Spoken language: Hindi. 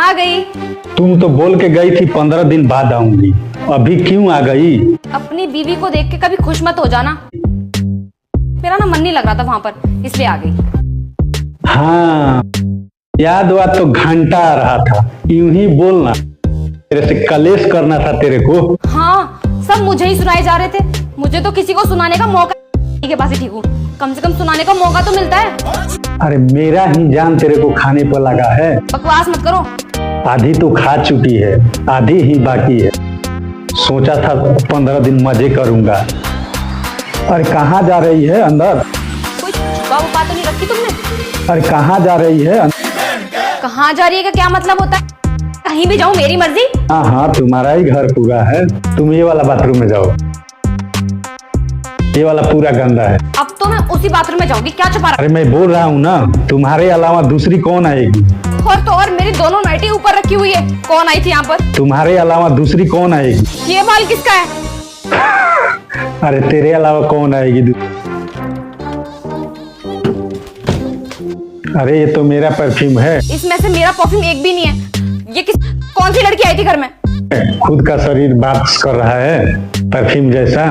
आ गई। तुम तो बोल के गई थी 15 दिन बाद आऊंगी, अभी क्यों आ गई? अपनी बीवी को देख के कभी खुश मत हो जाना। मेरा ना मन नहीं लग रहा था वहां पर, इसलिए आ गई। हाँ, याद हुआ तो घंटा आ रहा था। यूं ही बोलना, तेरे से कलेश करना था तेरे को। हाँ, सब मुझे ही सुनाए जा रहे थे। मुझे तो किसी को सुनाने का मौका के पास ही ठीक हूँ। कम से कम सुनाने का मौका तो मिलता है। अरे मेरा ही जान तेरे को खाने पर लगा है। बकवास मत करो। आधी तो खा चुकी है, आधी ही बाकी है। सोचा था 15 दिन मजे करूंगा। अरे कहाँ जा रही है? अंदर। कोई छुपा वुपा तो नहीं रखी तुमने? अरे कहाँ जा रही है? कहाँ जा रही है का क्या मतलब होता है? कहीं भी जाऊँ मेरी मर्जी। हाँ हाँ, तुम्हारा ही घर पूरा है। तुम ये वाला बाथरूम में जाओ, ये वाला पूरा गंदा है। अब तो मैं उसी बाथरूम में जाऊंगी, क्या छुपा रहा? अरे मैं बोल रहा हूँ ना, तुम्हारे अलावा दूसरी कौन आएगी? और तो और मेरी दोनों नाइटी ऊपर रखी हुई है। कौन आई थी यहाँ पर? तुम्हारे अलावा दूसरी कौन आएगी? ये बाल किसका है? अरे तेरे अलावा कौन आएगी? अरे ये तो मेरा परफ्यूम है। इसमें से मेरा परफ्यूम एक भी नहीं है। ये कौन सी लड़की आई थी घर में? खुद का शरीर बात कर रहा है परफ्यूम जैसा।